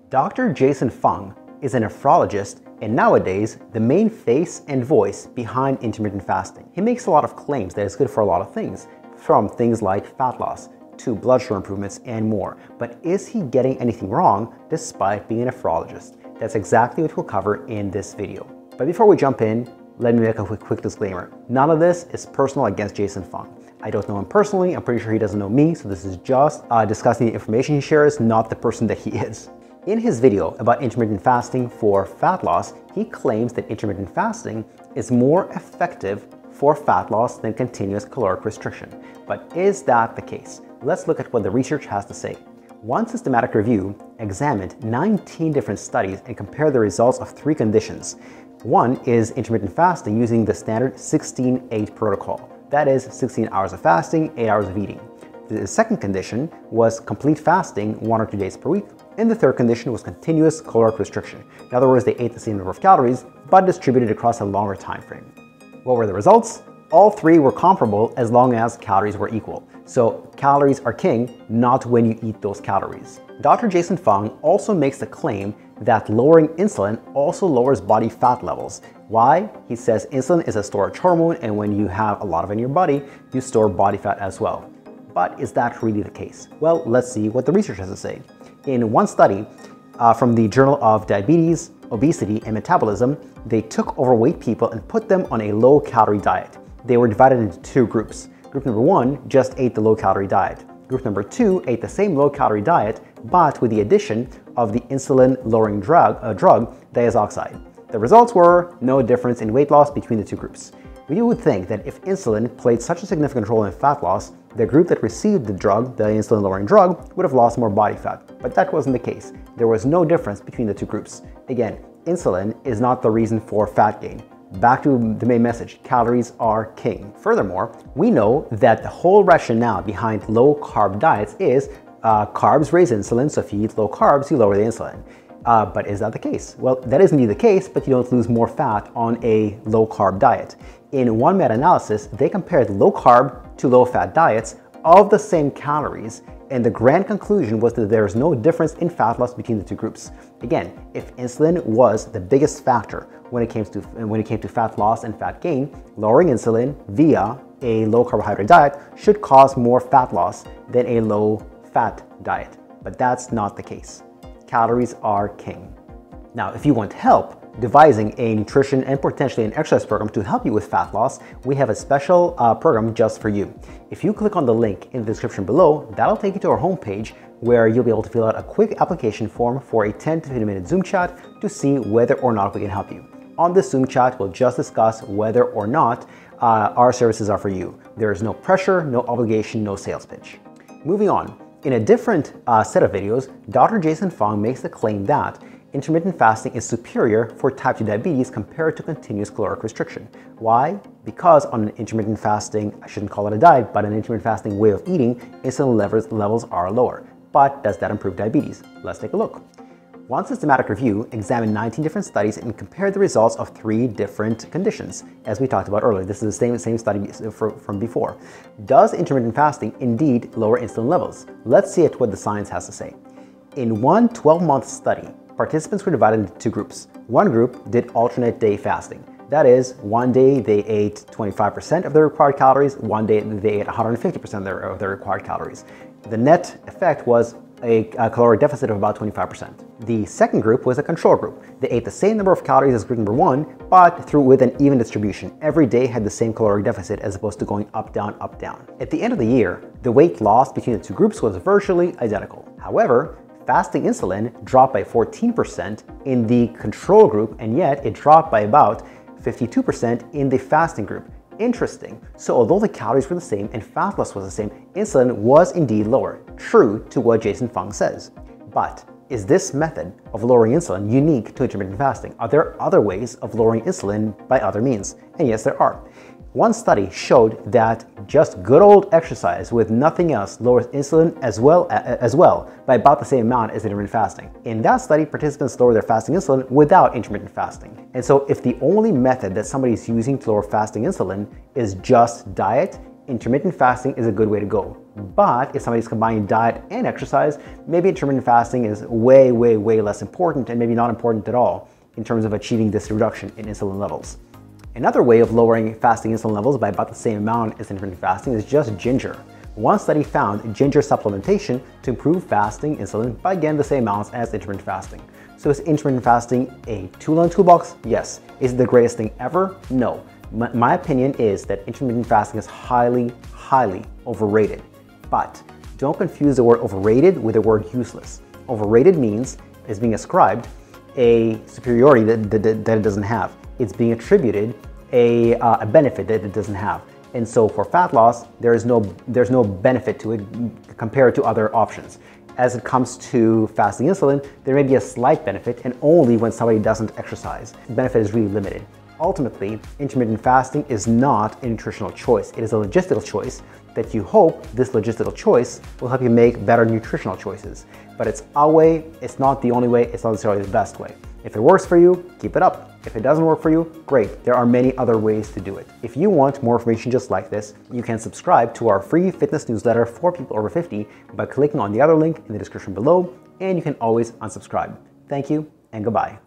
Dr. Jason Fung is a nephrologist and nowadays the main face and voice behind intermittent fasting. He makes a lot of claims that it's good for a lot of things, from things like fat loss to blood sugar improvements and more. But is he getting anything wrong despite being a nephrologist? That's exactly what we'll cover in this video. But before we jump in, let me make a quick disclaimer. None of this is personal against Jason Fung. I don't know him personally. I'm pretty sure he doesn't know me. So this is just discussing the information he shares, not the person that he is. In his video about intermittent fasting for fat loss, he claims that intermittent fasting is more effective for fat loss than continuous caloric restriction. But is that the case? Let's look at what the research has to say. One systematic review examined 19 different studies and compared the results of 3 conditions. One is intermittent fasting using the standard 16-8 protocol. That is 16 hours of fasting, 8 hours of eating. The second condition was complete fasting 1 or 2 days per week. And the third condition was continuous caloric restriction. In other words, they ate the same number of calories, but distributed across a longer time frame. What were the results? All 3 were comparable as long as calories were equal. So calories are king, not when you eat those calories. Dr. Jason Fung also makes the claim that lowering insulin also lowers body fat levels. Why? He says insulin is a storage hormone, and when you have a lot of it in your body, you store body fat as well. But is that really the case? Well, let's see what the research has to say. In one study from the Journal of Diabetes, Obesity, and Metabolism, they took overweight people and put them on a low-calorie diet. They were divided into 2 groups. Group number 1 just ate the low-calorie diet. Group number 2 ate the same low-calorie diet, but with the addition of the insulin-lowering drug diazoxide. The results were no difference in weight loss between the 2 groups. You would think that if insulin played such a significant role in fat loss, the group that received the drug, the insulin-lowering drug, would have lost more body fat. But that wasn't the case. There was no difference between the 2 groups. Again, insulin is not the reason for fat gain. Back to the main message, calories are king. Furthermore, we know that the whole rationale behind low-carb diets is carbs raise insulin, so if you eat low carbs, you lower the insulin. But is that the case? Well, that is indeed the case, but you don't lose more fat on a low-carb diet. In one meta-analysis, they compared low-carb to low-fat diets of the same calories, and the grand conclusion was that there is no difference in fat loss between the 2 groups. Again, if insulin was the biggest factor when it came to fat loss and fat gain, lowering insulin via a low-carbohydrate diet should cause more fat loss than a low-fat diet. But that's not the case. Calories are king. Now, if you want help devising a nutrition and potentially an exercise program to help you with fat loss, we have a special program just for you. If you click on the link in the description below, that'll take you to our homepage where you'll be able to fill out a quick application form for a 10 to 15 minute Zoom chat to see whether or not we can help you. On this Zoom chat, we'll just discuss whether or not our services are for you. There is no pressure, no obligation, no sales pitch. Moving on, in a different set of videos, Dr. Jason Fung makes the claim that intermittent fasting is superior for type 2 diabetes compared to continuous caloric restriction. Why? Because on an intermittent fasting, I shouldn't call it a diet, but an intermittent fasting way of eating, insulin levels are lower. But does that improve diabetes? Let's take a look. One systematic review examined 19 different studies and compared the results of 3 different conditions, as we talked about earlier. This is the same study from before. Does intermittent fasting indeed lower insulin levels? Let's see what the science has to say. In one 12-month study, participants were divided into 2 groups. One group did alternate day fasting. That is, one day they ate 25% of their required calories, one day they ate 150% of their required calories. The net effect was a caloric deficit of about 25%. The second group was a control group. They ate the same number of calories as group number 1, but with an even distribution. Every day had the same caloric deficit as opposed to going up, down, up, down. At the end of the year, the weight lost between the 2 groups was virtually identical. However, fasting insulin dropped by 14% in the control group, and yet it dropped by about 52% in the fasting group. Interesting. So although the calories were the same and fat loss was the same, insulin was indeed lower, true to what Jason Fung says. But is this method of lowering insulin unique to intermittent fasting? Are there other ways of lowering insulin by other means? And yes, there are. One study showed that just good old exercise with nothing else lowers insulin as well by about the same amount as intermittent fasting. In that study, participants lowered their fasting insulin without intermittent fasting. And so if the only method that somebody is using to lower fasting insulin is just diet, intermittent fasting is a good way to go. But if somebody's combining diet and exercise, maybe intermittent fasting is way, way, way less important and maybe not important at all in terms of achieving this reduction in insulin levels. Another way of lowering fasting insulin levels by about the same amount as intermittent fasting is just ginger. One study found ginger supplementation to improve fasting insulin by again the same amounts as intermittent fasting. So is intermittent fasting a tool in the toolbox? Yes. Is it the greatest thing ever? No. My opinion is that intermittent fasting is highly, highly overrated. But don't confuse the word overrated with the word useless. Overrated means it's being ascribed a superiority that it doesn't have. It's being attributed a benefit that it doesn't have. And so for fat loss, there's no benefit to it compared to other options. As it comes to fasting insulin, there may be a slight benefit, and only when somebody doesn't exercise. The benefit is really limited. Ultimately, intermittent fasting is not a nutritional choice. It is a logistical choice that you hope this logistical choice will help you make better nutritional choices. But it's our way, it's not the only way, it's not necessarily the best way. If it works for you, keep it up. If it doesn't work for you, great. There are many other ways to do it. If you want more information just like this, you can subscribe to our free fitness newsletter for people over 50 by clicking on the other link in the description below, and you can always unsubscribe. Thank you and goodbye.